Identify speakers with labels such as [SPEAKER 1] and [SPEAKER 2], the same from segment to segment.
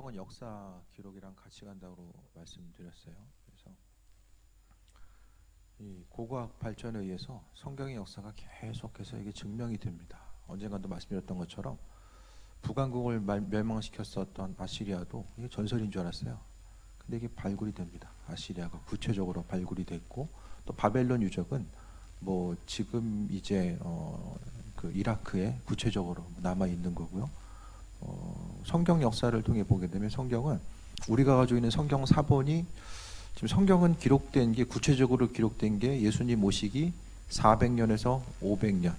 [SPEAKER 1] 성경은 역사 기록이랑 같이 간다고 말씀드렸어요. 그래서 이 고고학 발전에 의해서 성경의 역사가 계속해서 이게 증명이 됩니다. 언젠가도 말씀드렸던 것처럼 북왕국을 멸망시켰었던 아시리아도 이게 전설인 줄 알았어요. 근데 이게 발굴이 됩니다. 아시리아가 구체적으로 발굴이 됐고, 또 바벨론 유적은 뭐 지금 이제 그 이라크에 구체적으로 남아 있는 거고요. 성경 역사를 통해 보게 되면 성경은 우리가 가지고 있는 성경 사본이 지금 성경은 기록된 게 구체적으로 기록된 게 예수님 오시기 400년에서 500년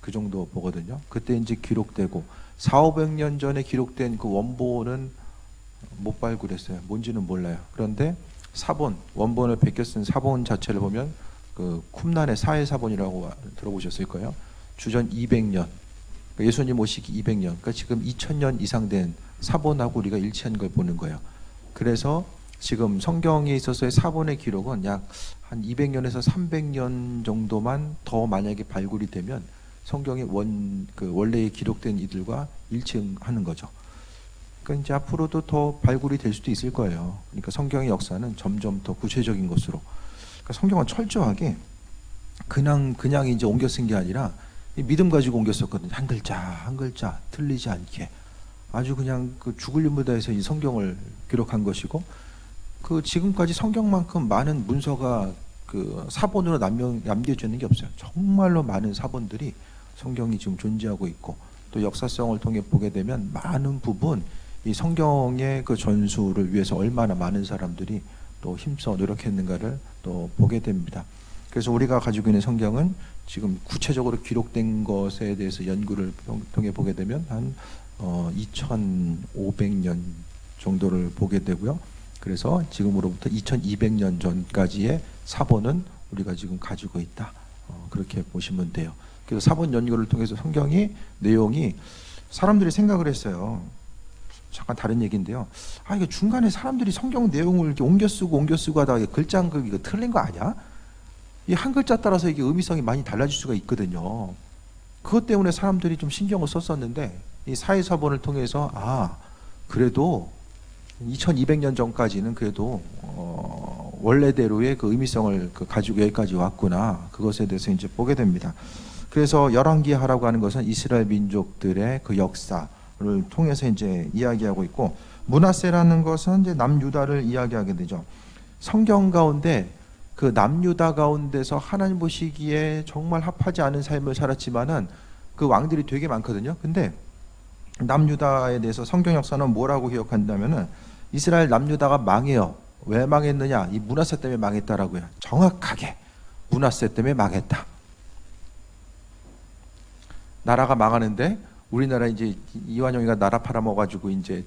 [SPEAKER 1] 그 정도 보거든요. 그때 이제 기록되고 400~500년 전에 기록된 그 원본은 못 발굴했어요. 뭔지는 몰라요. 그런데 사본, 원본을 베껴 쓴 사본 자체를 보면 그 쿰란의 사해사본이라고 들어보셨을 거예요. 주전 200년, 예수님 오시기 200년, 그러니까 지금 2000년 이상 된 사본하고 우리가 일치한 걸 보는 거예요. 그래서 지금 성경에 있어서의 사본의 기록은 약 한 200년에서 300년 정도만 더 만약에 발굴이 되면 성경의 원래에 기록된 이들과 일치하는 거죠. 그러니까 이제 앞으로도 더 발굴이 될 수도 있을 거예요. 그러니까 성경의 역사는 점점 더 구체적인 것으로. 그러니까 성경은 철저하게 그냥 이제 옮겨 쓴 게 아니라 믿음 가지고 옮겨 썼거든요. 한 글자 한 글자 틀리지 않게 아주 그냥 그 죽을 힘보다해서 이 성경을 기록한 것이고, 그 지금까지 성경만큼 많은 문서가 그 사본으로 남겨져 있는 게 없어요. 정말로 많은 사본들이 성경이 지금 존재하고 있고, 또 역사성을 통해 보게 되면 많은 부분 이 성경의 그 전수를 위해서 얼마나 많은 사람들이 또 힘써 노력했는가를 또 보게 됩니다. 그래서 우리가 가지고 있는 성경은 지금 구체적으로 기록된 것에 대해서 연구를 통해 보게 되면 한 2500년 정도를 보게 되고요. 그래서 지금으로부터 2200년 전까지의 사본은 우리가 지금 가지고 있다. 그렇게 보시면 돼요. 그래서 사본 연구를 통해서 성경이 내용이 사람들이 생각을 했어요. 잠깐 다른 얘기인데요. 이게 중간에 사람들이 성경 내용을 이렇게 옮겨 쓰고 하다가 글자 한 글 이거 틀린 거 아니야? 이 한 글자 따라서 이게 의미성이 많이 달라질 수가 있거든요. 그것 때문에 사람들이 좀 신경을 썼었는데 이 사회사본을 통해서 그래도 2200년 전까지는 그래도 원래대로의 그 의미성을 가지고 여기까지 왔구나. 그것에 대해서 이제 보게 됩니다. 그래서 열왕기하라고 하는 것은 이스라엘 민족들의 그 역사를 통해서 이제 이야기하고 있고, 므낫세라는 것은 이제 남유다를 이야기하게 되죠. 성경 가운데 그 남유다 가운데서 하나님 보시기에 정말 합하지 않은 삶을 살았지만은 그 왕들이 되게 많거든요. 근데 남유다에 대해서 성경 역사는 뭐라고 기억한다면은 이스라엘 남유다가 망해요. 왜 망했느냐? 이 므낫세 때문에 망했다라고요. 정확하게 므낫세 때문에 망했다. 나라가 망하는데 우리나라 이제 이완용이가 나라 팔아먹어가지고 이제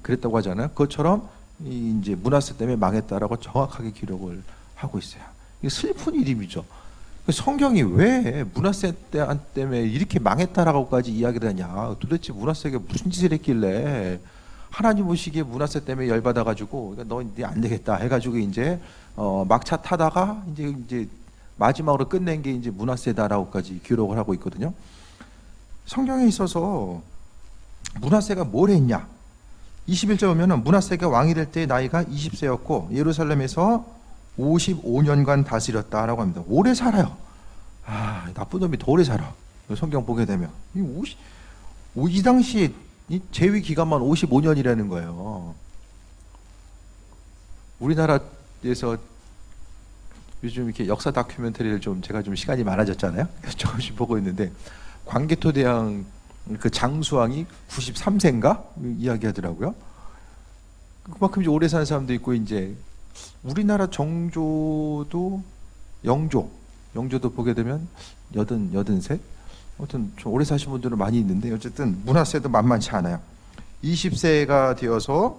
[SPEAKER 1] 그랬다고 하잖아요. 그것처럼 이제 므낫세 때문에 망했다라고 정확하게 기록을 하고 있어요. 이게 슬픈 일임이죠. 성경이 왜 므낫세 때문에 이렇게 망했다라고까지 이야기를 하냐? 도대체 므낫세가 무슨 짓을 했길래 하나님 보시기에 므낫세 때문에 열받아가지고 너 이제 안 되겠다 해가지고 이제 막차 타다가 이제 마지막으로 끝낸 게 이제 므낫세다라고까지 기록을 하고 있거든요. 성경에 있어서 므낫세가 뭘 했냐? 21절 보면은 므낫세가 왕이 될 때 나이가 20세였고 예루살렘에서 55년간 다스렸다라고 합니다. 오래 살아요. 나쁜 놈이 더 오래 살아. 성경 보게 되면 이 당시에 이 재위 기간만 55년이라는 거예요. 우리나라에서 요즘 이렇게 역사 다큐멘터리를 제가 좀 시간이 많아졌잖아요. 조금씩 보고 있는데 광개토대왕 그 장수왕이 93세인가 이야기하더라고요. 그만큼 이제 오래 사는 사람도 있고, 이제 우리나라 영조도 보게 되면 80세? 아무튼 좀 오래 사신 분들은 많이 있는데, 어쨌든 므낫세도 만만치 않아요. 20세가 되어서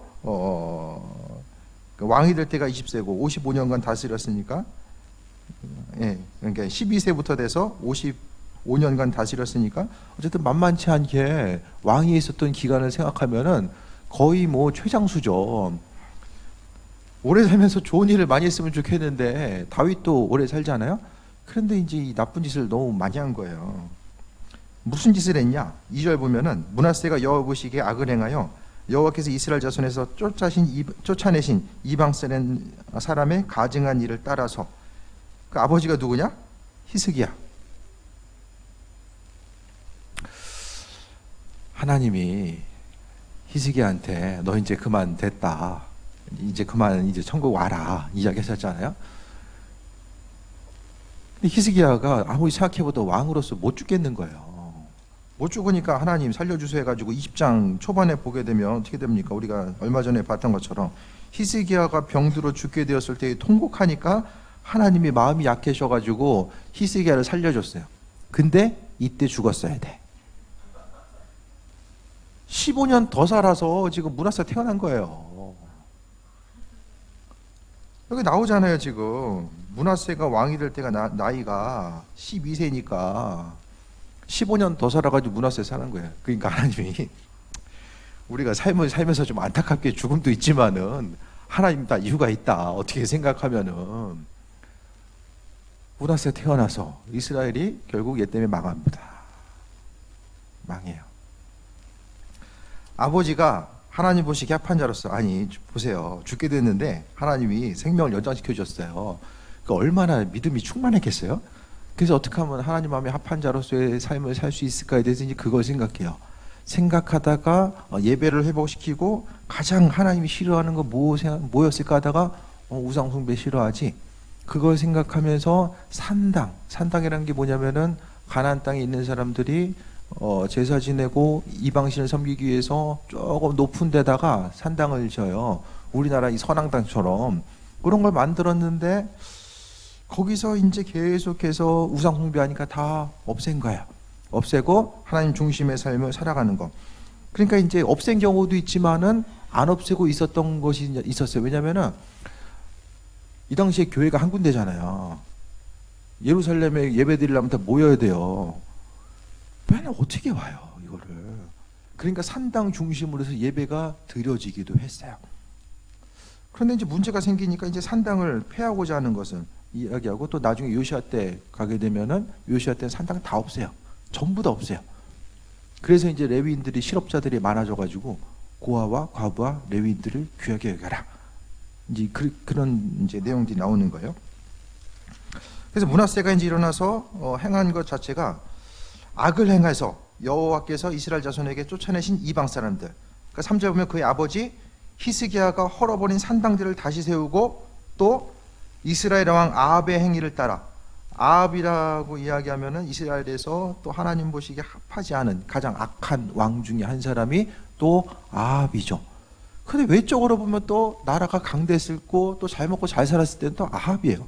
[SPEAKER 1] 왕이 될 때가 20세고 55년간 다스렸으니까, 그러니까 12세부터 돼서 55년간 다스렸으니까 어쨌든 만만치 않게 왕이 있었던 기간을 생각하면은 거의 뭐 최장수죠. 오래 살면서 좋은 일을 많이 했으면 좋겠는데 다윗도 오래 살잖아요. 그런데 이제 이 나쁜 짓을 너무 많이 한 거예요. 무슨 짓을 했냐? 2절 보면은 므낫세가 여호와 보시기에 악을 행하여
[SPEAKER 2] 여호와께서 이스라엘 자손에서 쫓아내신 이방 사람의 가증한 일을 따라서. 그 아버지가 누구냐? 히스기야.
[SPEAKER 1] 하나님이 히스기야한테 너 이제 그만 됐다, 이제 그만, 이제 천국 와라 이야기하셨잖아요. 근데 히스기야가 아무리 생각해봐도 왕으로서 못 죽겠는 거예요.
[SPEAKER 2] 못 죽으니까 하나님 살려주세요 해가지고 20장 초반에 보게 되면 어떻게 됩니까? 우리가 얼마 전에 봤던 것처럼 히스기야가 병들어 죽게 되었을 때 통곡하니까 하나님이 마음이 약해셔가지고 히스기야를 살려줬어요. 근데 이때 죽었어야 돼. 15년 더 살아서 지금 므낫세 태어난 거예요. 여기 나오잖아요. 지금 므낫세가 왕이 될 때가 나이가 12세니까 15년 더 살아가지고 므낫세 사는 거예요. 그러니까 하나님이 우리가 삶을 살면서 좀 안타깝게 죽음도 있지만은 하나님 다 이유가 있다. 어떻게 생각하면은 므낫세 태어나서 이스라엘이 결국 얘 때문에 망합니다. 망해요. 아버지가 하나님 보시기에 합한 자로서, 아니 보세요, 죽게 됐는데 하나님이 생명을 연장시켜 주셨어요. 그러니까 얼마나 믿음이 충만했겠어요. 그래서 어떻게 하면 하나님 마음에 합한 자로서의 삶을 살 수 있을까에 대해서 이제 그걸 생각해요. 생각하다가 예배를 회복시키고 가장 하나님이 싫어하는 거 뭐였을까 하다가 우상 숭배 싫어하지. 그걸 생각하면서 산당이라는 게 뭐냐면은 가나안 땅에 있는 사람들이 제사 지내고 이방신을 섬기기 위해서 조금 높은 데다가 산당을 지어요. 우리나라 이 선앙당처럼 그런 걸 만들었는데 거기서 이제 계속해서 우상 숭배하니까 다 없앤 거야. 없애고 하나님 중심의 삶을 살아가는 거. 그러니까 이제 없앤 경우도 있지만은 안 없애고 있었던 것이 있었어요. 왜냐면은 이 당시에 교회가 한 군데잖아요. 예루살렘에 예배 드리려면 다 모여야 돼요. 맨날 어떻게 와요, 이거를. 그러니까 산당 중심으로 해서 예배가 드려지기도 했어요. 그런데 이제 문제가 생기니까 이제 산당을 폐하고자 하는 것은 이야기하고, 또 나중에 요시아 때 가게 되면은 요시아 때는 산당 다 없애요. 전부 다 없애요. 그래서 이제 레위인들이 실업자들이 많아져가지고 고아와 과부와 레위인들을 귀하게 여겨라. 이제 그런 이제 내용들이 나오는 거예요. 그래서 므낫세가 이제 일어나서 행한 것 자체가 악을 행해서 여호와께서 이스라엘 자손에게 쫓아내신 이방 사람들. 그러니까 3절 보면 그의 아버지 히스기야가 헐어버린 산당들을 다시 세우고, 또 이스라엘 왕 아합의 행위를 따라, 아합이라고 이야기하면은 이스라엘에서 또 하나님 보시기에 합하지 않은 가장 악한 왕 중에 한 사람이 또 아합이죠. 근데 외적으로 보면 또 나라가 강대했고 또 잘 먹고 잘 살았을 때는 또 아합이에요.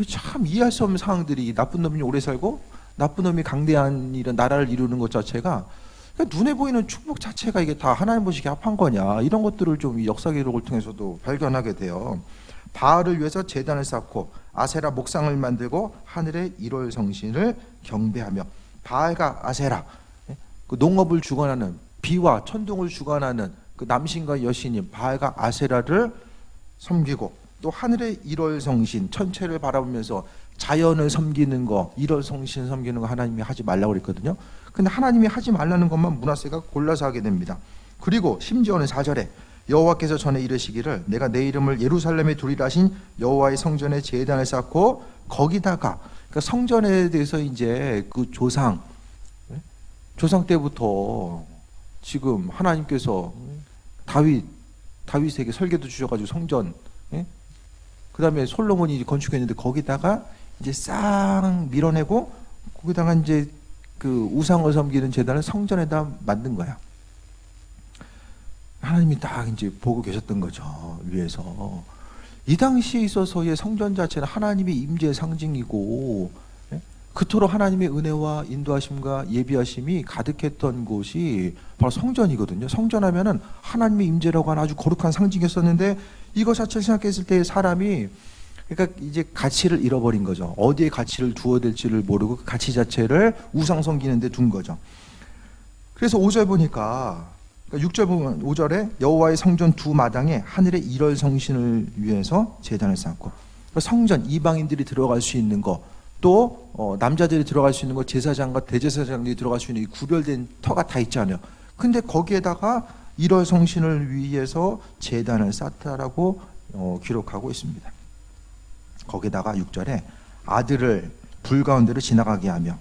[SPEAKER 2] 참 이해할 수 없는 상황들이, 나쁜 놈이 오래 살고 나쁜 놈이 강대한 이런 나라를 이루는 것 자체가, 그러니까 눈에 보이는 축복 자체가 이게 다 하나님 보시기에 합한 거냐, 이런 것들을 좀 이 역사 기록을 통해서도 발견하게 돼요. 바알을 위해서 제단을 쌓고 아세라 목상을 만들고 하늘의 일월 성신을 경배하며. 바알과 아세라, 그 농업을 주관하는, 비와 천둥을 주관하는 그 남신과 여신인 바알과 아세라를 섬기고, 또 하늘의 일월 성신, 천체를 바라보면서 자연을 섬기는 거, 일월 성신 섬기는 거 하나님이 하지 말라고 그랬거든요. 근데 하나님이 하지 말라는 것만 므낫세가 골라서 하게 됩니다. 그리고 심지어는 4절에 여호와께서 전에 이르시기를 내가 내 이름을 예루살렘에 두리라 하신 여호와의 성전에 제단을 쌓고 거기다가, 그러니까 성전에 대해서 이제 그 조상 때부터 지금 하나님께서 다윗에게 설계도 주셔가지고 성전, 그 다음에 솔로몬이 건축했는데 거기다가 이제 싹 밀어내고 거기다가 이제 그 우상을 섬기는 제단을 성전에다 만든 거야. 하나님이 딱 이제 보고 계셨던 거죠, 위에서. 이 당시에 있어서의 성전 자체는 하나님의 임재의 상징이고, 그토록 하나님의 은혜와 인도하심과 예비하심이 가득했던 곳이 바로 성전이거든요. 성전하면은 하나님의 임재라고 하는 아주 거룩한 상징이었었는데, 이거 자체를 생각했을 때 사람이, 그러니까 이제 가치를 잃어버린 거죠. 어디에 가치를 두어야 될지를 모르고 그 가치 자체를 우상 섬기는 데 둔 거죠. 그래서 5절 보니까, 6절 보면 5절에 여호와의 성전 두 마당에 하늘의 일월 성신을 위해서 제단을 쌓고, 성전, 이방인들이 들어갈 수 있는 거, 또 남자들이 들어갈 수 있는 거, 제사장과 대제사장들이 들어갈 수 있는 이 구별된 터가 다 있잖아요. 근데 거기에다가 1월 성신을 위해서 제단을 쌓다라고 기록하고 있습니다. 거기다가 6절에 아들을 불 가운데로 지나가게 하며,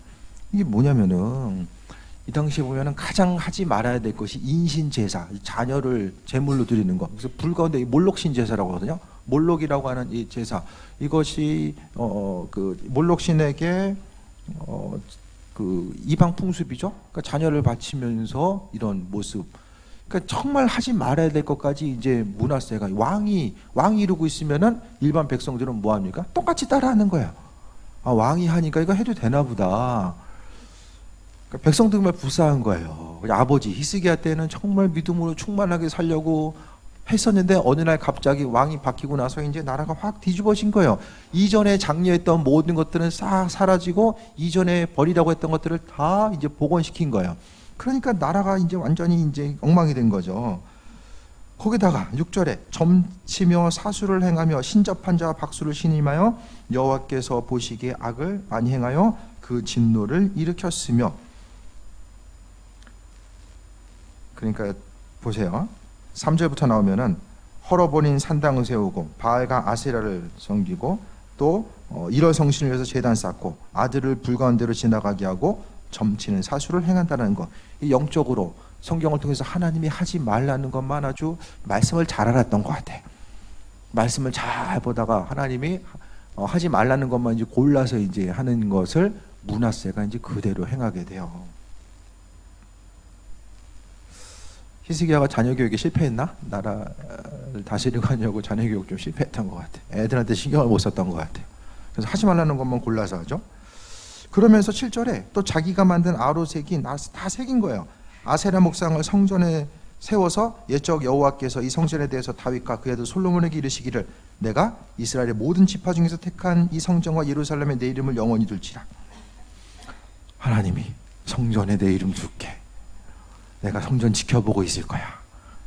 [SPEAKER 2] 이게 뭐냐면은 이 당시에 보면은 가장 하지 말아야 될 것이 인신 제사, 자녀를 제물로 드리는 거. 그래서 불 가운데 몰록신 제사라고 하거든요. 몰록이라고 하는 이 제사, 이것이 그 몰록신에게 그 이방 풍습이죠. 그러니까 자녀를 바치면서 이런 모습. 그러니까 정말 하지 말아야 될 것까지 이제 므낫세가 왕이 이루고 있으면은 일반 백성들은 뭐 합니까? 똑같이 따라하는 거예요. 아, 왕이 하니까 이거 해도 되나 보다. 그러니까 백성들 정말 불쌍한 거예요. 아버지 히스기야 때는 정말 믿음으로 충만하게 살려고 했었는데 어느 날 갑자기 왕이 바뀌고 나서 이제 나라가 확 뒤집어진 거예요. 이전에 장려했던 모든 것들은 싹 사라지고 이전에 버리라고 했던 것들을 다 이제 복원시킨 거예요. 그러니까 나라가 이제 완전히 이제 엉망이 된 거죠. 거기다가 6절에 점치며 사수를 행하며 신접한 자와 박수를 신임하여 여호와께서 보시기에 악을 많이 행하여 그 진노를 일으켰으며. 그러니까 보세요. 3절부터 나오면은 헐어버린 산당을 세우고 바알과 아세라를 섬기고 또 1월 성신을 위해서 제단 쌓고 아들을 불 가운데로 지나가게 하고 점치는 사수를 행한다는 것. 이 영적으로 성경을 통해서 하나님이 하지 말라는 것만 아주 말씀을 잘 알았던 것 같아. 말씀을 잘 보다가 하나님이 하지 말라는 것만 이제 골라서 이제 하는 것을 므낫세가 이제 그대로 행하게 돼요. 히스기야가 자녀 교육에 실패했나? 나라를 다스리고 하려고 자녀 교육 좀 실패했던 것 같아. 애들한테 신경을 못 썼던 것 같아. 그래서 하지 말라는 것만 골라서 하죠. 그러면서 7절에 또 자기가 만든 아로색이 다 새긴 거예요. 아세라 목상을 성전에 세워서 옛적 여호와께서 이 성전에 대해서 다윗과 그의 아들 솔로몬에게 이르시기를 내가 이스라엘의 모든 지파 중에서 택한 이 성전과 예루살렘에 내 이름을 영원히 둘지라. 하나님이 성전에 내 이름 둘게. 내가 성전 지켜보고 있을 거야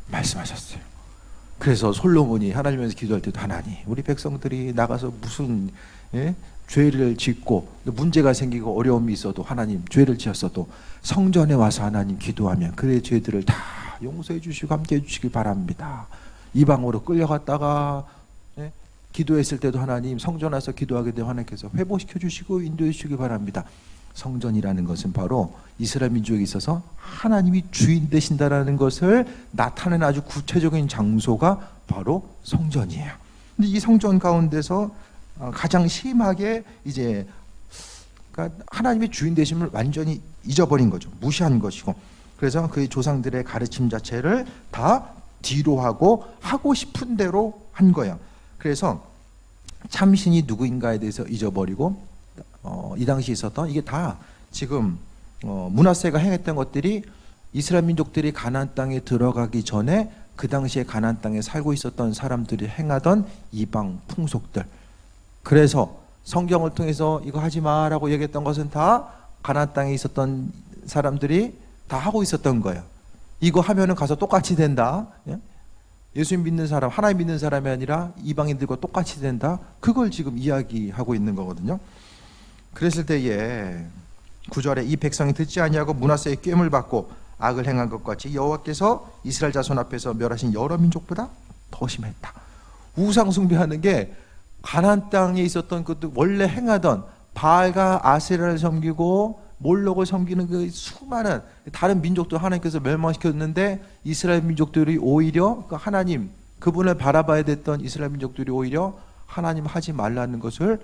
[SPEAKER 2] 말씀하셨어요. 그래서 솔로몬이 하나님에서 기도할 때도 하나님, 우리 백성들이 나가서 무슨 죄를 짓고 문제가 생기고 어려움이 있어도 하나님 죄를 지었어도 성전에 와서 하나님 기도하면 그의 죄들을 다 용서해 주시고 함께 해 주시길 바랍니다. 이방으로 끌려갔다가 기도했을 때도 하나님 성전 와서 기도하게 되면 하나님께서 회복시켜 주시고 인도해 주시기 바랍니다. 성전이라는 것은 바로 이스라엘 민족에 있어서 하나님이 주인 되신다라는 것을 나타내는 아주 구체적인 장소가 바로 성전이에요. 근데 이 성전 가운데서 가장 심하게 이제 그러니까 하나님의 주인 되심을 완전히 잊어버린 거죠. 무시한 것이고, 그래서 그의 조상들의 가르침 자체를 다 뒤로 하고 싶은 대로 한 거예요. 그래서 참신이 누구인가에 대해서 잊어버리고 이 당시 있었던 이게 다 지금 므낫세가 행했던 것들이 이스라엘 민족들이 가나안 땅에 들어가기 전에 그 당시에 가나안 땅에 살고 있었던 사람들이 행하던 이방 풍속들. 그래서 성경을 통해서 이거 하지 마라고 얘기했던 것은 다 가나안 땅에 있었던 사람들이 다 하고 있었던 거예요. 이거 하면은 가서 똑같이 된다. 예수님 믿는 사람, 하나님 믿는 사람이 아니라 이방인들과 똑같이 된다. 그걸 지금 이야기하고 있는 거거든요. 그랬을 때에 9절에 이 백성이 듣지 아니하고 므낫세의 꾀을 받고 악을 행한 것 같이 여호와께서 이스라엘 자손 앞에서 멸하신 여러 민족보다 더 심했다. 우상 숭배하는 게 가나안 땅에 있었던 것도 원래 행하던 바알과 아세라를 섬기고 몰록을 섬기는 그 수많은 다른 민족도 하나님께서 멸망시켰는데 이스라엘 민족들이 오히려 그 하나님 그분을 바라봐야 됐던 이스라엘 민족들이 오히려 하나님 하지 말라는 것을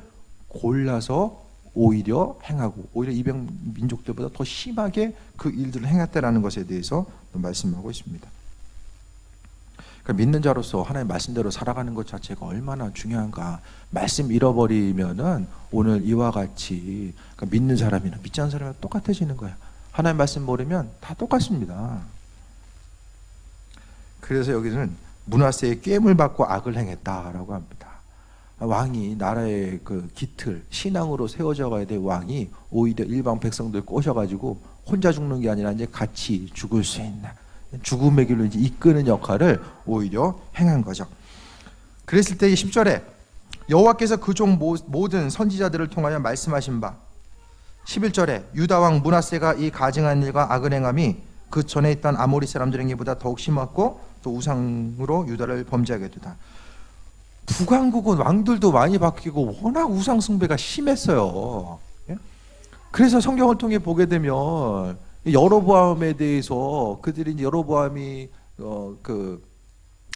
[SPEAKER 2] 골라서 오히려 행하고 오히려 이방 민족들보다 더 심하게 그 일들을 행했다라는 것에 대해서 말씀하고 있습니다. 그러니까 믿는 자로서 하나님 말씀대로 살아가는 것 자체가 얼마나 중요한가. 말씀 잃어버리면은 오늘 이와 같이 그러니까 믿는 사람이나 믿지 않는 사람이나 똑같아지는 거야. 하나님 말씀 모르면 다 똑같습니다. 그래서 여기는 므낫세의 꾀을 받고 악을 행했다라고 합니다. 왕이 나라의 그 깃틀 신앙으로 세워져 가야 될 왕이 오히려 일반 백성들 꼬셔가지고 혼자 죽는 게 아니라 이제 같이 죽을 수 있는 죽음의 길로 이제 이끄는 역할을 오히려 행한 거죠. 그랬을 때 10절에 여호와께서 그 종 모든 선지자들을 통하여 말씀하신 바 11절에 유다 왕 므낫세가 이 가증한 일과 악을 행함이 그 전에 있던 아모리 사람들에게보다 더욱 심했고 또 우상으로 유다를 범죄하게 되다. 북왕국은 왕들도 많이 바뀌고 워낙 우상 숭배가 심했어요. 예? 그래서 성경을 통해 보게 되면 여로보암에 대해서 그들이 이제 여로보암이 그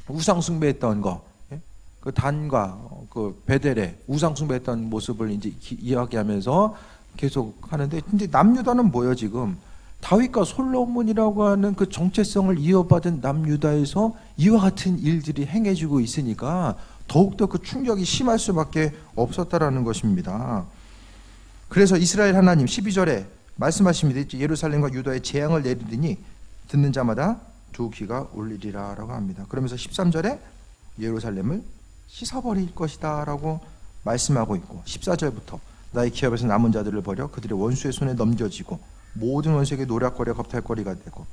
[SPEAKER 2] 우상 숭배했던 거, 예? 그 단과 그 베델에 우상 숭배했던 모습을 이제 이야기하면서 계속 하는데, 근데 남유다는 뭐예요 지금? 다윗과 솔로몬이라고 하는 그 정체성을 이어받은 남유다에서 이와 같은 일들이 행해지고 있으니까 더욱더 그 충격이 심할 수밖에 없었다라는 것입니다. 그래서 이스라엘 하나님 12절에 말씀하십니다. 예루살렘과 유다에 재앙을 내리더니 듣는 자마다 두 귀가 울리리라 라고 합니다. 그러면서 13절에 예루살렘을 씻어버릴 것이다 라고 말씀하고 있고, 14절부터 나의 기업에서 남은 자들을 버려 그들의 원수의 손에 넘겨지고 모든 원수에게 노략거려 겁탈거리가 되고,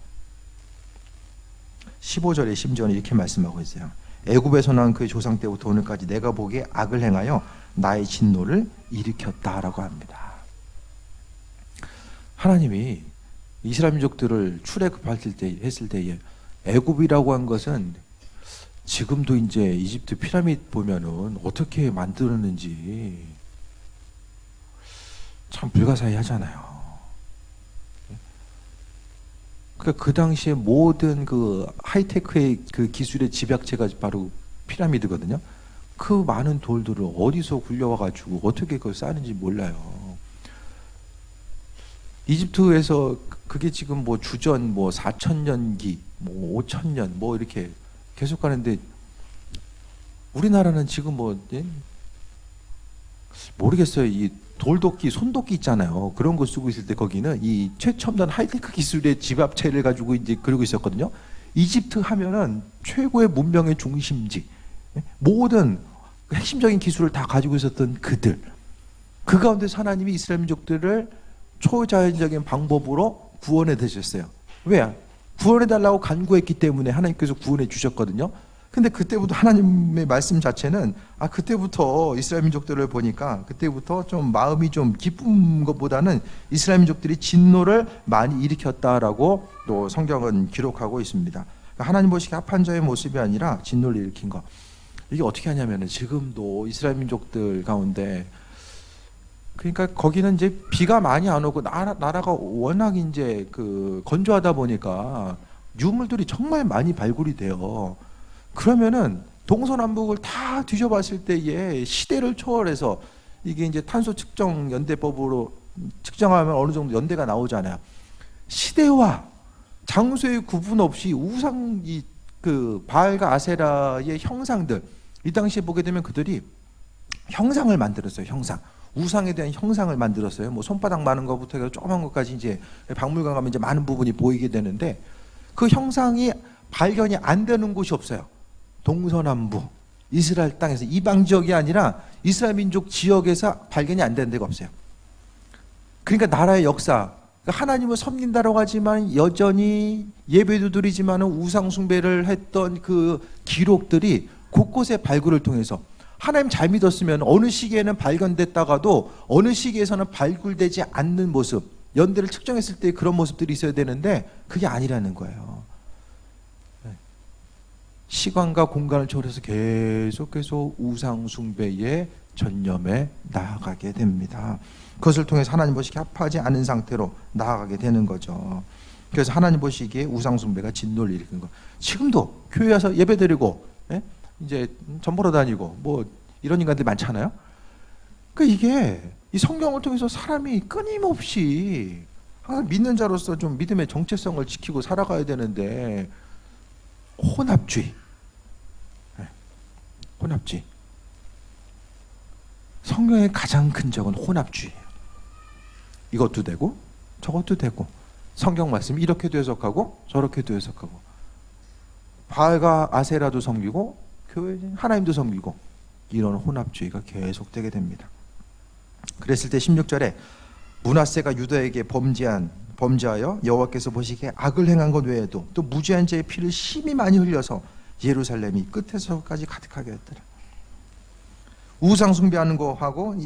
[SPEAKER 2] 15절에 심지어는 이렇게 말씀하고 있어요. 애굽에서 난 그의 조상 때부터 오늘까지 내가 보기에 악을 행하여 나의 진노를 일으켰다라고 합니다. 하나님이 이스라엘 민족들을 했을 때에 애굽이라고 한 것은 지금도 이제 이집트 피라미드 보면은 어떻게 만들었는지 참 불가사의하잖아요. 그러니까 그 당시에 모든 그 하이테크의 그 기술의 집약체가 바로 피라미드거든요. 그 많은 돌들을 어디서 굴려와 가지고 어떻게 그걸 쌓는지 몰라요. 이집트에서 그게 지금 뭐 주전 뭐 4,000년기, 뭐 5,000년 뭐 이렇게 계속 가는데, 우리나라는 지금 뭐 모르겠어요. 이 돌도끼, 손도끼 있잖아요. 그런 거 쓰고 있을 때 거기는 이 최첨단 하이테크 기술의 집합체를 가지고 이제 그러고 있었거든요. 이집트 하면은 최고의 문명의 중심지, 모든 핵심적인 기술을 다 가지고 있었던 그들. 그 가운데서 하나님이 이스라엘 민족들을 초자연적인 방법으로 구원해 드셨어요. 왜? 구원해 달라고 간구했기 때문에 하나님께서 구원해 주셨거든요. 근데 그때부터 하나님의 말씀 자체는 그때부터 이스라엘 민족들을 보니까 그때부터 좀 마음이 좀 기쁜 것보다는 이스라엘 민족들이 진노를 많이 일으켰다라고 또 성경은 기록하고 있습니다. 그러니까 하나님 보시기에 합한 자의 모습이 아니라 진노를 일으킨 것. 이게 어떻게 하냐면은 지금도 이스라엘 민족들 가운데, 그러니까 거기는 이제 비가 많이 안 오고 나라가 워낙 이제 그 건조하다 보니까 유물들이 정말 많이 발굴이 돼요. 그러면은 동서남북을 다 뒤져봤을 때에 시대를 초월해서 이게 이제 탄소 측정 연대법으로 측정하면 어느 정도 연대가 나오잖아요. 시대와 장소의 구분 없이 우상 그 바알과 아세라의 형상들, 이 당시에 보게 되면 그들이 형상을 만들었어요. 형상. 우상에 대한 형상을 만들었어요. 뭐 손바닥 많은 것부터 해서 조그만 것까지 이제 박물관 가면 이제 많은 부분이 보이게 되는데, 그 형상이 발견이 안 되는 곳이 없어요. 동서남북 이스라엘 땅에서, 이방 지역이 아니라 이스라엘 민족 지역에서 발견이 안 되는 데가 없어요. 그러니까 나라의 역사, 하나님을 섬긴다라고 하지만 여전히 예배도 드리지만 우상 숭배를 했던 그 기록들이 곳곳에 발굴을 통해서, 하나님 잘 믿었으면 어느 시기에는 발견됐다가도 어느 시기에서는 발굴되지 않는 모습, 연대를 측정했을 때 그런 모습들이 있어야 되는데 그게 아니라는 거예요. 시간과 공간을 초월해서 계속해서 우상 숭배의 전념에 나아가게 됩니다. 그것을 통해서 하나님 보시기에 합하지 않은 상태로 나아가게 되는 거죠. 그래서 하나님 보시기에 우상 숭배가 진노를 일으키는 거. 지금도 교회 와서 예배드리고 이제 전 보러 다니고 뭐 이런 인간들이 많잖아요. 그러니까 이게 이 성경을 통해서 사람이 끊임없이 항상 믿는 자로서 좀 믿음의 정체성을 지키고 살아가야 되는데, 혼합주의. 혼합주의. 성경의 가장 큰 적은 혼합주의예요. 이것도 되고 저것도 되고, 성경 말씀이 이렇게도 해석하고 저렇게도 해석하고, 바알과 아세라도 섬기고 교회 하나님도 섬기고, 이런 혼합주의가 계속되게 됩니다. 그랬을 때 16절에 므낫세가 유다에게 범죄하여 여호와께서 보시기에 악을 행한 것 외에도 또 무죄한 자의 피를 심히 많이 흘려서 예루살렘이 끝에서까지 가득하게 했더라. 우상 숭배하는 거하고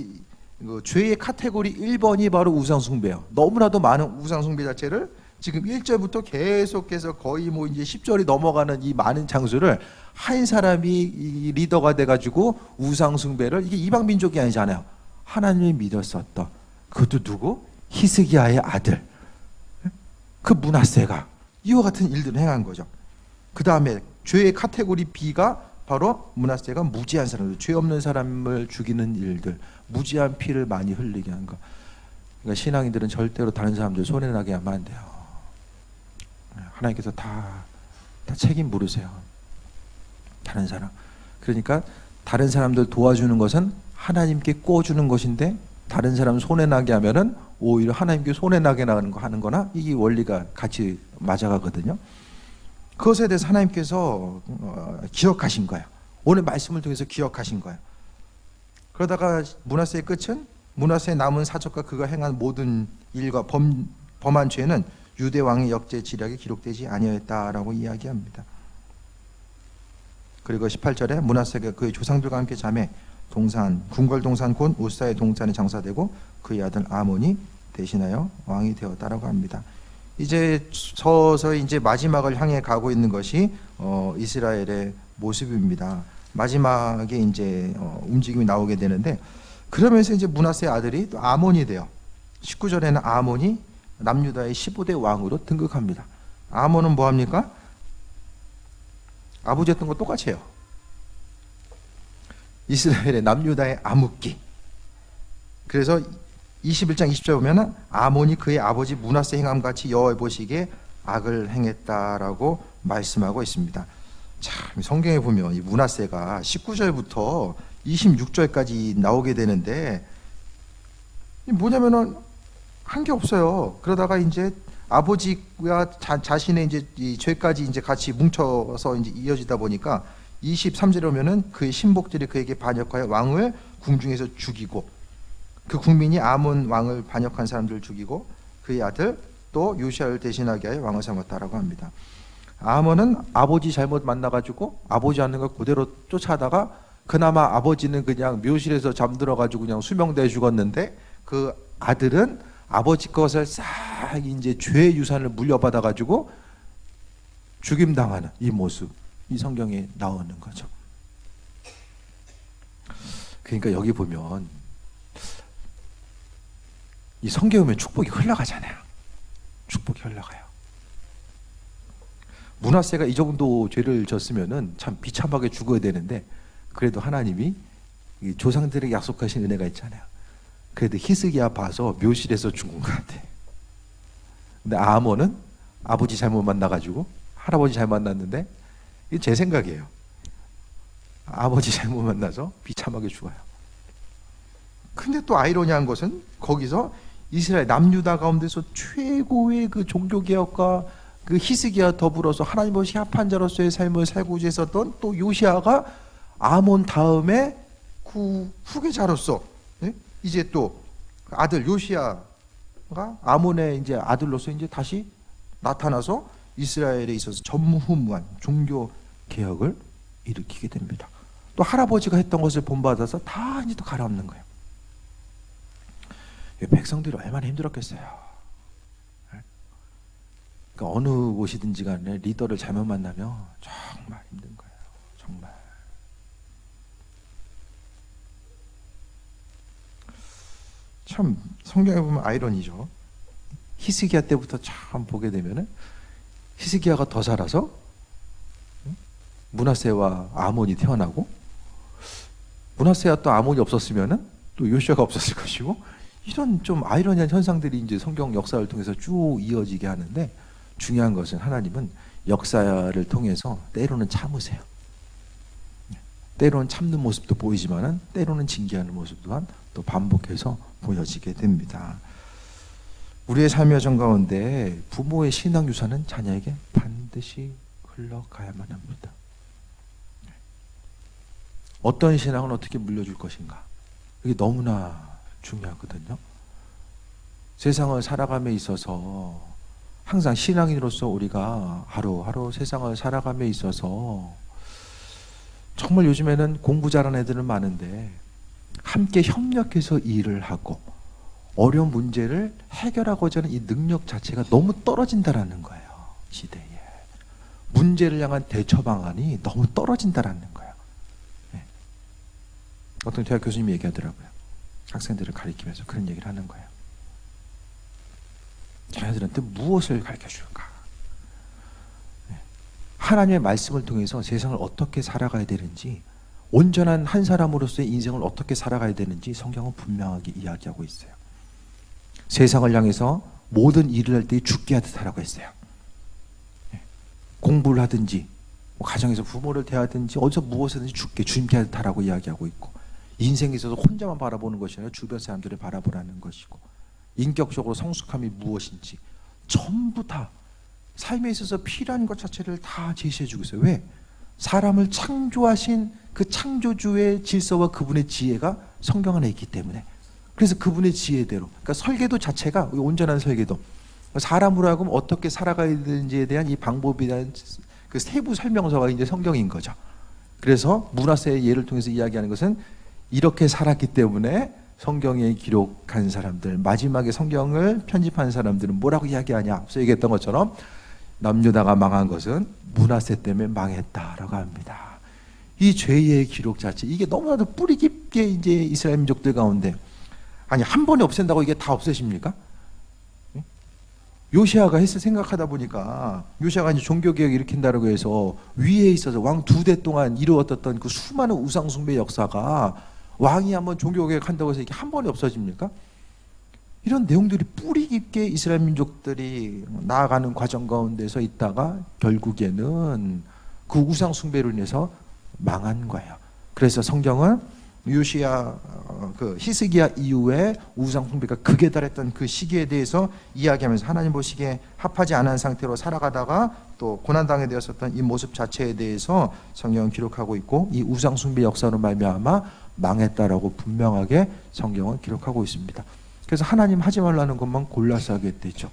[SPEAKER 2] 죄의 카테고리 1번이 바로 우상 숭배예요. 너무나도 많은 우상 숭배 자체를 지금 1절부터 계속해서 거의 뭐 이제 10절이 넘어가는 이 많은 장수를 한 사람이 이 리더가 돼가지고 우상 숭배를, 이게 이방 민족이 아니잖아요. 하나님이 믿었었던, 그것도 누구? 히스기야의 아들, 그 므낫세가 이와 같은 일들을 행한 거죠. 그 다음에 죄의 카테고리 B가 바로 므낫세가 무지한 사람들, 죄 없는 사람을 죽이는 일들, 무지한 피를 많이 흘리게 한 거. 그러니까 신앙인들은 절대로 다른 사람들 손해나게 하면 안 돼요. 하나님께서 다 책임 물으세요. 다른 사람. 그러니까 다른 사람들 도와주는 것은 하나님께 꿔주는 것인데, 다른 사람 손해나게 하면은 오히려 하나님께 손해나게 하는 거나, 이 원리가 같이 맞아가거든요. 그것에 대해서 하나님께서 기억하신 거예요. 오늘 말씀을 통해서 기억하신 거예요. 그러다가 므낫세의 끝은, 므낫세의 남은 사적과 그가 행한 모든 일과 범한 죄는 유대 왕의 역대 지략에 기록되지 아니하였다라고 이야기합니다. 그리고 18절에 므낫세가 그의 조상들과 함께 잠에 동산, 궁궐 동산 곧 우사의 동산에 장사되고 그의 아들 아몬이 대신하여 왕이 되었다라고 합니다. 이제 서서히 이제 마지막을 향해 가고 있는 것이 이스라엘의 모습입니다. 마지막에 이제 움직임이 나오게 되는데, 그러면서 이제 므낫세의 아들이 또 아몬이 돼요. 19절에는 아몬이 남유다의 15대 왕으로 등극합니다. 아몬은 뭐 합니까? 아버지 했던 거 똑같이 해요. 이스라엘의 남유다의 암흑기. 그래서 21장 20절 보면은 아몬이 그의 아버지 므낫세 행함같이 여호와의 보시기에 악을 행했다라고 말씀하고 있습니다. 참, 성경에 보면 이 므낫세가 19절부터 26절까지 나오게 되는데, 뭐냐면은 한 게 없어요. 그러다가 이제 아버지와 자신의 이제 이 죄까지 이제 같이 뭉쳐서 이제 이어지다 보니까 23절에 오면은 그의 신복들이 그에게 반역하여 왕을 궁중에서 죽이고, 그 국민이 아몬 왕을 반역한 사람들을 죽이고 그의 아들 또 요시아를 대신하게 하여 왕을 삼았다라고 합니다. 아몬은 아버지 잘못 만나가지고 아버지 하는 걸 그대로 쫓아다가, 그나마 아버지는 그냥 묘실에서 잠들어가지고 그냥 수명대에 죽었는데, 그 아들은 아버지 것을 싹 이제 죄의 유산을 물려받아가지고 죽임당하는 이 모습, 이 성경에 나오는 거죠. 그러니까 여기 보면 이 성경에 보면 축복이 흘러가잖아요. 축복이 흘러가요. 므낫세가 이 정도 죄를 졌으면은 참 비참하게 죽어야 되는데, 그래도 하나님이 조상들에게 약속하신 은혜가 있잖아요. 그래도 히스기야 봐서 묘실에서 죽은 것 같아. 근데 아몬은 아버지 잘못 만나가지고, 할아버지 잘못 만났는데, 이게 제 생각이에요. 아버지 잘못 만나서 비참하게 죽어요. 근데 또 아이러니한 것은 거기서 이스라엘 남유다 가운데서 최고의 그 종교개혁과 그 히스기야 더불어서 하나님 없이 합한 자로서의 삶을 살고 있었던 또 요시아가 아몬 다음에 그 후계자로서, 이제 또 아들 요시아가 아몬의 이제 아들로서 이제 다시 나타나서 이스라엘에 있어서 전무후무한 종교 개혁을 일으키게 됩니다. 또 할아버지가 했던 것을 본받아서 다 이제 또 갈아엎는 거예요. 백성들이 얼마나 힘들었겠어요. 그러니까 어느 곳이든지 간에 리더를 잘못 만나면 정말 힘든 거예요. 정말. 참 성경에 보면 아이러니죠. 히스기야 때부터 참 보게 되면은 히스기야가 더 살아서 므낫세와 아몬이 태어나고, 므낫세와 또 아몬이 없었으면은 또 요시아가 없었을 것이고, 이런 좀 아이러니한 현상들이 이제 성경 역사를 통해서 쭉 이어지게 하는데, 중요한 것은 하나님은 역사를 통해서 때로는 참으세요. 때로는 참는 모습도 보이지만은 때로는 징계하는 모습 또한 또 반복해서 보여지게 됩니다. 우리의 삶의 여정 가운데 부모의 신앙 유산은 자녀에게 반드시 흘러가야만 합니다. 어떤 신앙은 어떻게 물려줄 것인가, 이게 너무나 중요하거든요. 세상을 살아감에 있어서 항상 신앙인으로서 우리가 하루하루 세상을 살아감에 있어서 정말 요즘에는 공부 잘하는 애들은 많은데 함께 협력해서 일을 하고 어려운 문제를 해결하고자 하는 이 능력 자체가 너무 떨어진다라는 거예요. 시대에. 문제를 향한 대처 방안이 너무 떨어진다라는 거예요. 네. 어떤 대학 교수님이 얘기하더라고요. 학생들을 가리키면서 그런 얘기를 하는 거예요. 자녀들한테 무엇을 가르쳐 줄까? 네. 하나님의 말씀을 통해서 세상을 어떻게 살아가야 되는지, 온전한 한 사람으로서의 인생을 어떻게 살아가야 되는지 성경은 분명하게 이야기하고 있어요. 세상을 향해서 모든 일을 할 때 죽게 하듯 하라고 했어요. 공부를 하든지 뭐 가정에서 부모를 대하든지 어디서 무엇이든지 죽게 주님께 하듯 하라고 이야기하고 있고, 인생에 있어서 혼자만 바라보는 것이 아니라 주변 사람들을 바라보라는 것이고, 인격적으로 성숙함이 무엇인지 전부 다 삶에 있어서 필요한 것 자체를 다 제시해주고 있어요. 왜? 사람을 창조하신 그 창조주의 질서와 그분의 지혜가 성경 안에 있기 때문에. 그래서 그분의 지혜대로, 그러니까 설계도 자체가 온전한 설계도, 사람으로 하여금 어떻게 살아가야 되는지에 대한 이 방법에 대한 그 세부 설명서가 이제 성경인 거죠. 그래서 문하세의 예를 통해서 이야기하는 것은 이렇게 살았기 때문에 성경에 기록한 사람들, 마지막에 성경을 편집한 사람들은 뭐라고 이야기하냐? 앞서 얘기했던 것처럼 남유다가 망한 것은 문하세 때문에 망했다라고 합니다. 이 죄의 기록 자체, 이게 너무나도 뿌리 깊게 이제 이스라엘 민족들 가운데, 아니 한 번에 없앤다고 이게 다 없애십니까? 요시아가 해서 생각하다 보니까, 요시아가 이제 종교개혁 일으킨다고 해서 위에 있어서 왕 2대 동안 이루어졌던 그 수많은 우상숭배 역사가 왕이 한번 종교개혁 한다고 해서 이게 한 번에 없어집니까? 이런 내용들이 뿌리 깊게 이스라엘 민족들이 나아가는 과정 가운데서 있다가 결국에는 그 우상숭배로 인해서 망한 거예요. 그래서 성경은 요시야 그 히스기야 이후에 우상숭배가 극에 달했던 그 시기에 대해서 이야기하면서 하나님 보시기에 합하지 않은 상태로 살아가다가 또 고난당해 되었었던 이 모습 자체에 대해서 성경은 기록하고 있고, 이 우상숭배 역사로 말미암아 망했다라고 분명하게 성경은 기록하고 있습니다. 그래서 하나님 하지 말라는 것만 골라서 하게 되죠.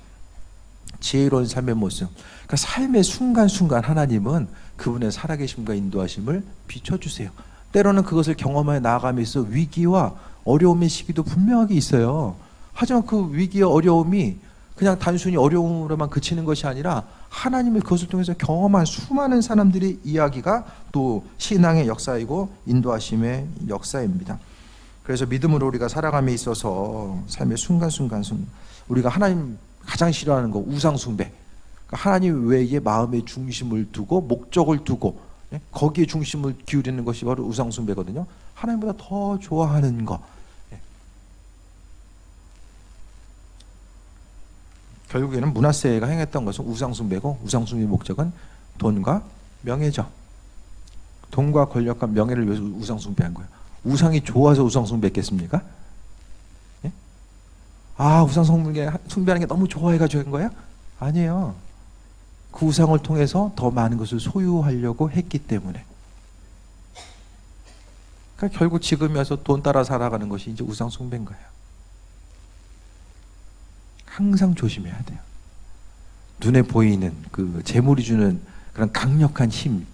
[SPEAKER 2] 지혜로운 삶의 모습, 그러니까 삶의 순간순간 하나님은 그분의 살아계심과 인도하심을 비춰주세요. 때로는 그것을 경험하여 나아가면서 위기와 어려움의 시기도 분명하게 있어요. 하지만 그 위기와 어려움이 그냥 단순히 어려움으로만 그치는 것이 아니라 하나님의 그것을 통해서 경험한 수많은 사람들의 이야기가 또 신앙의 역사이고 인도하심의 역사입니다. 그래서 믿음으로 우리가 살아감에 있어서 삶의 순간순간 우리가 하나님 가장 싫어하는 거 우상숭배, 그러니까 하나님 외에 마음의 중심을 두고 목적을 두고 거기에 중심을 기울이는 것이 바로 우상숭배거든요. 하나님보다 더 좋아하는 거. 결국에는 문하세가 행했던 것은 우상숭배고, 우상숭배의 목적은 돈과 명예죠. 돈과 권력과 명예를 위해서 우상숭배한 거예요. 우상이 좋아서 우상숭배했겠습니까? 예? 아, 우상숭배하는 게 너무 좋아해가지고 한 거예요? 아니에요. 그 우상을 통해서 더 많은 것을 소유하려고 했기 때문에. 그러니까 결국 지금 와서 돈 따라 살아가는 것이 이제 우상숭배인 거예요. 항상 조심해야 돼요. 눈에 보이는 그 재물이 주는 그런 강력한 힘.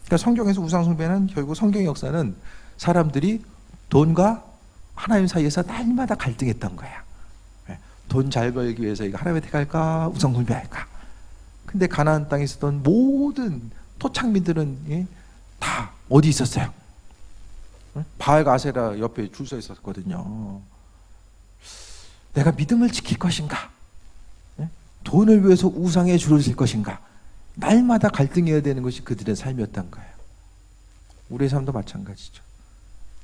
[SPEAKER 2] 그러니까 성경에서 우상숭배는, 결국 성경의 역사는 사람들이 돈과 하나님 사이에서 날마다 갈등했던 거야. 돈 잘 벌기 위해서 이거 하나님의 택할까 우상숭배할까. 근데 가나안 땅에 있었던 모든 토착민들은 다 어디 있었어요? 바알과 아세라 옆에 줄 서 있었거든요. 내가 믿음을 지킬 것인가? 돈을 위해서 우상에 줄을 설 것인가? 날마다 갈등해야 되는 것이 그들의 삶이었던 거예요. 우리의 삶도 마찬가지죠.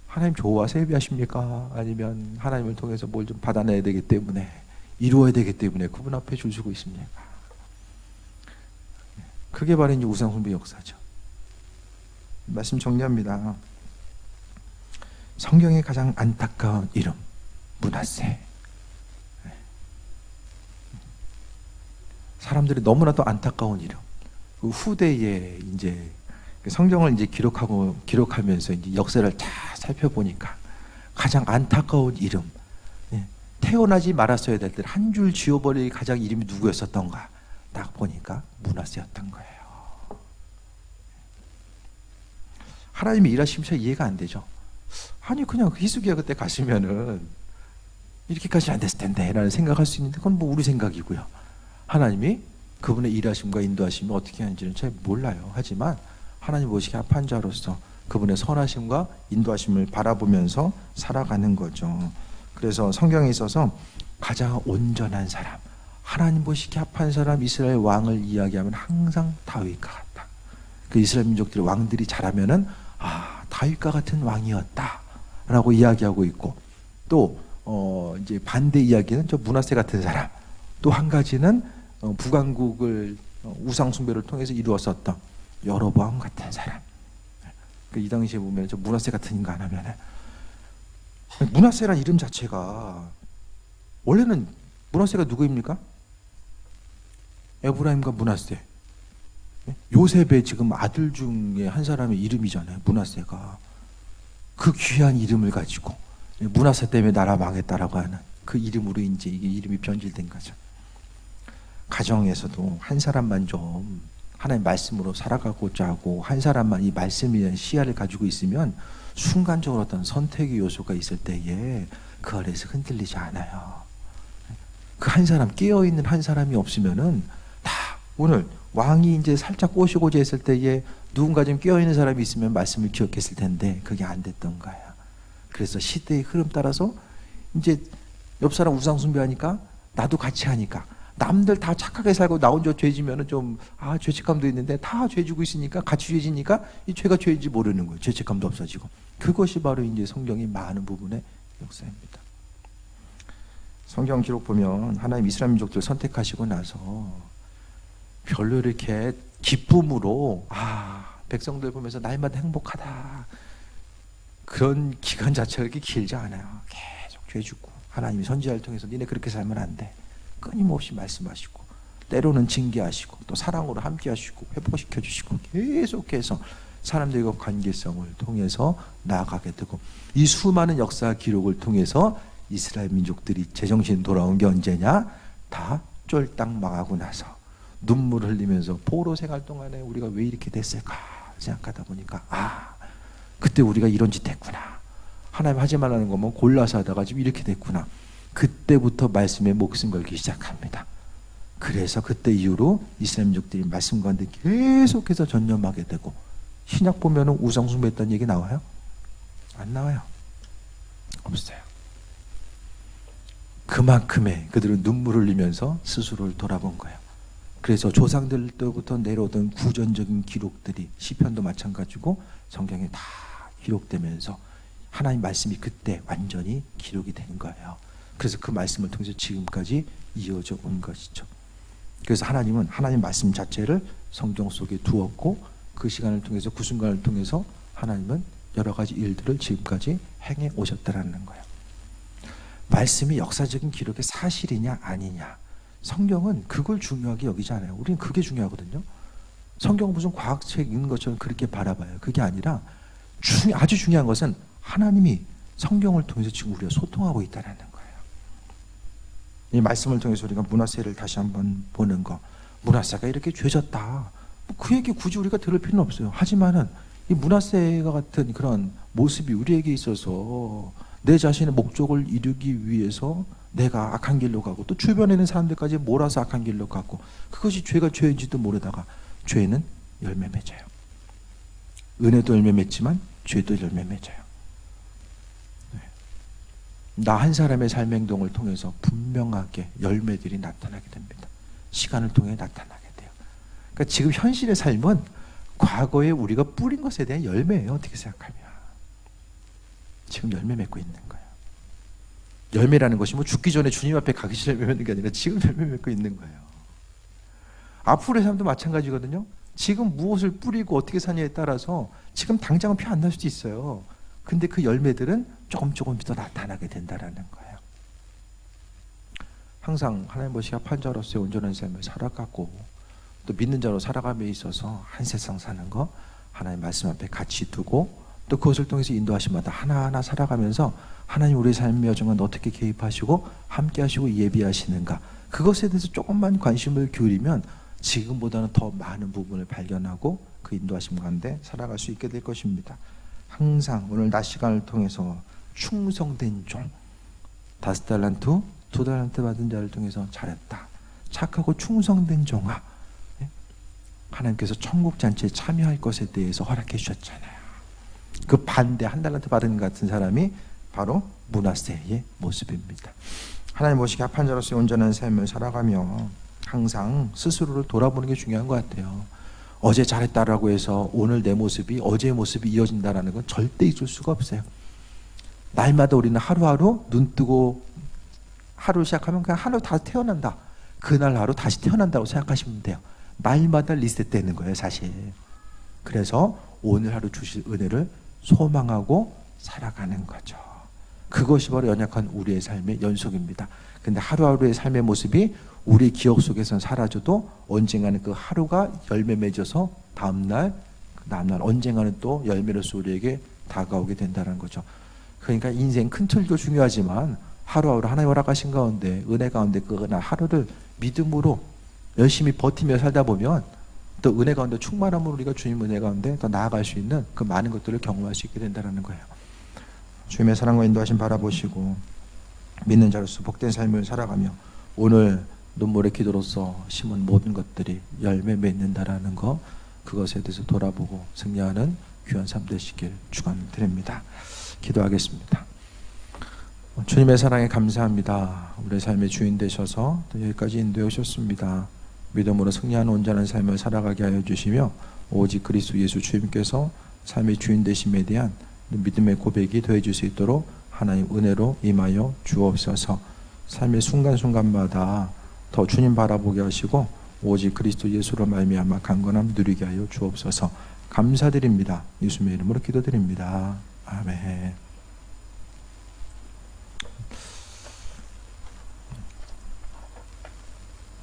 [SPEAKER 2] 하나님 좋아서 예배하십니까? 아니면 하나님을 통해서 뭘 좀 받아내야 되기 때문에, 이루어야 되기 때문에 그분 앞에 줄 서고 있습니까? 그게 바로 이제 우상숭배 역사죠. 말씀 정리합니다. 성경의 가장 안타까운 이름, 문하세. 사람들이 너무나도 안타까운 이름. 그 후대에 이제 성경을 이제 기록하면서 이제 역사를 다 살펴보니까 가장 안타까운 이름, 태어나지 말았어야 될 때 한 줄 지워버릴 가장 이름이 누구였었던가? 딱 보니까 문하세였던 거예요. 하나님이 일하심이 잘 이해가 안 되죠. 아니 그냥 히스기야 그때 가시면은 이렇게까지는 안 됐을 텐데 라는 생각할 수 있는데 그건 뭐 우리 생각이고요. 하나님이 그분의 일하심과 인도하심이 어떻게 하는지는 잘 몰라요. 하지만 하나님 보시기에 합한 자로서 그분의 선하심과 인도하심을 바라보면서 살아가는 거죠. 그래서 성경에 있어서 가장 온전한 사람, 하나님 보시기에 합한 사람, 이스라엘 왕을 이야기하면 항상 다윗과 같다. 그 이스라엘 민족들의 왕들이 잘하면은 다윗과 같은 왕이었다 라고 이야기하고 있고, 또 이제 반대 이야기는 저 므낫세 같은 사람, 또 한 가지는 북왕국을 우상 숭배를 통해서 이루었었던 여로보암 같은 사람. 이 당시에 보면 저 므낫세 같은 인간 하면은, 므낫세란 이름 자체가 원래는 므낫세가 누구입니까? 에브라임과 므낫세, 요셉의 지금 아들 중에 한 사람의 이름이잖아요. 므낫세가 그 귀한 이름을 가지고 므낫세 때문에 나라 망했다라고 하는 그 이름으로 이제 이게 이름이 변질된 거죠. 가정에서도 한 사람만 좀 하나님 말씀으로 살아가고자 하고 한 사람만 이 말씀에 대한 시야를 가지고 있으면 순간적으로 어떤 선택의 요소가 있을 때에 그 아래에서 흔들리지 않아요. 그 한 사람, 깨어있는 한 사람이 없으면은 다 오늘 왕이 이제 살짝 꼬시고자 했을 때에 누군가 좀 깨어있는 사람이 있으면 말씀을 기억했을 텐데 그게 안 됐던 거야. 그래서 시대의 흐름 따라서 이제 옆 사람 우상 숭배하니까 나도 같이 하니까 남들 다 착하게 살고 나 혼자 죄지면은 좀 죄책감도 있는데 다 죄지고 있으니까 같이 죄지니까 이 죄가 죄인지 모르는 거예요. 죄책감도 없어지고. 그것이 바로 이제 성경의 많은 부분의 역사입니다. 성경 기록 보면 하나님 이스라엘 민족들 선택하시고 나서 별로 이렇게 기쁨으로 백성들 보면서 날마다 행복하다 그런 기간 자체가 그렇게 길지 않아요. 계속 죄주고 하나님이 선지자를 통해서 니네 그렇게 살면 안 돼 끊임없이 말씀하시고 때로는 징계하시고 또 사랑으로 함께 하시고 회복시켜 주시고 계속해서 사람들과 관계성을 통해서 나아가게 되고, 이 수많은 역사 기록을 통해서 이스라엘 민족들이 제정신 돌아온 게 언제냐? 다 쫄딱 망하고 나서 눈물을 흘리면서 포로 생활 동안에 우리가 왜 이렇게 됐을까 생각하다 보니까 그때 우리가 이런 짓 했구나, 하나님 하지 말라는 거면 골라서 하다가 지금 이렇게 됐구나. 그때부터 말씀에 목숨 걸기 시작합니다. 그래서 그때 이후로 이스라엘 민족들이 말씀 가운데 계속해서 전념하게 되고, 신약 보면은 우상 숭배했다는 얘기 나와요? 안 나와요. 없어요. 그만큼의 그들은 눈물을 흘리면서 스스로를 돌아본 거예요. 그래서 조상들 때부터 내려오던 구전적인 기록들이 시편도 마찬가지고 성경에 다 기록되면서 하나님 말씀이 그때 완전히 기록이 된 거예요. 그래서 그 말씀을 통해서 지금까지 이어져 온 것이죠. 그래서 하나님은 하나님 말씀 자체를 성경 속에 두었고, 그 시간을 통해서 그 순간을 통해서 하나님은 여러 가지 일들을 지금까지 행해 오셨다라는 거예요. 말씀이 역사적인 기록의 사실이냐 아니냐, 성경은 그걸 중요하게 여기지 않아요. 우리는 그게 중요하거든요. 성경은 무슨 과학책 읽는 것처럼 그렇게 바라봐요. 그게 아니라 아주 중요한 것은 하나님이 성경을 통해서 지금 우리가 소통하고 있다는 거예요. 이 말씀을 통해서 우리가 므낫세를 다시 한번 보는 거, 므낫세가 이렇게 죄졌다, 그 얘기 굳이 우리가 들을 필요는 없어요. 하지만은 이 므낫세가 같은 그런 모습이 우리에게 있어서 내 자신의 목적을 이루기 위해서 내가 악한 길로 가고 또 주변에 있는 사람들까지 몰아서 악한 길로 가고, 그것이 죄가 죄인지도 모르다가 죄는 열매 맺어요. 은혜도 열매 맺지만 죄도 열매 맺어요. 나 한 사람의 삶의 행동을 통해서 분명하게 열매들이 나타나게 됩니다. 시간을 통해 나타나게 돼요. 그러니까 지금 현실의 삶은 과거에 우리가 뿌린 것에 대한 열매예요. 어떻게 생각하면 지금 열매 맺고 있는 거예요. 열매라는 것이 뭐 죽기 전에 주님 앞에 가기 전에 열매 맺는 게 아니라 지금 열매 맺고 있는 거예요. 앞으로의 삶도 마찬가지거든요. 지금 무엇을 뿌리고 어떻게 사냐에 따라서 지금 당장은 피 안 날 수도 있어요. 근데 그 열매들은 조금 더 나타나게 된다라는 거예요. 항상 하나님 보시기에 합한 자로서의 온전한 삶을 살아가고 또 믿는 자로 살아감에 있어서 한 세상 사는 거 하나님 말씀 앞에 같이 두고, 또 그것을 통해서 인도하심마다 하나하나 살아가면서 하나님 우리의 삶의 여정은 어떻게 개입하시고 함께 하시고 예비하시는가, 그것에 대해서 조금만 관심을 기울이면 지금보다는 더 많은 부분을 발견하고 그 인도하심 가운데 살아갈 수 있게 될 것입니다. 항상 오늘 낮 시간을 통해서 충성된 종, 5달란트, 2달란트 받은 자를 통해서 잘했다. 착하고 충성된 종아. 예? 하나님께서 천국 잔치에 참여할 것에 대해서 허락해 주셨잖아요. 그 반대 1달란트 받은 같은 사람이 바로 므낫세의 모습입니다. 하나님 보시기에 합한 자로서의 온전한 삶을 살아가며 항상 스스로를 돌아보는 게 중요한 것 같아요. 어제 잘했다라고 해서 오늘 내 모습이 어제의 모습이 이어진다라는 건 절대 있을 수가 없어요. 날마다 우리는 하루하루 눈 뜨고 하루 시작하면 그냥 하루 다 태어난다. 그날 하루 다시 태어난다고 생각하시면 돼요. 날마다 리셋되는 거예요, 사실. 그래서 오늘 하루 주실 은혜를 소망하고 살아가는 거죠. 그것이 바로 연약한 우리의 삶의 연속입니다. 근데 하루하루의 삶의 모습이 우리 기억 속에서는 사라져도 언젠가는 그 하루가 열매 맺어서 다음날 언젠가는 또 열매로서 우리에게 다가오게 된다는 거죠. 그러니까 인생 큰 틀도 중요하지만 하루하루 하나님 허락하신 가운데 은혜 가운데 그날 하루를 믿음으로 열심히 버티며 살다 보면 또 은혜 가운데 충만함으로 우리가 주님 은혜 가운데 더 나아갈 수 있는 그 많은 것들을 경험할 수 있게 된다는 거예요. 주님의 사랑과 인도하심 바라보시고 믿는 자로서 복된 삶을 살아가며 오늘 눈물의 기도로서 심은 모든 것들이 열매 맺는다라는 거, 그것에 대해서 돌아보고 승리하는 귀한 삶 되시길 축원드립니다. 기도하겠습니다. 주님의 사랑에 감사합니다. 우리의 삶의 주인 되셔서 또 여기까지 인도해 오셨습니다. 믿음으로 승리하는 온전한 삶을 살아가게 하여 주시며 오직 그리스도 예수 주님께서 삶의 주인 되심에 대한 믿음의 고백이 더해질 수 있도록 하나님 은혜로 임하여 주옵소서. 삶의 순간순간마다 더 주님 바라보게 하시고 오직 그리스도 예수로 말미암아 강건함 누리게 하여 주옵소서. 감사드립니다. 예수님의 이름으로 기도드립니다. 아멘.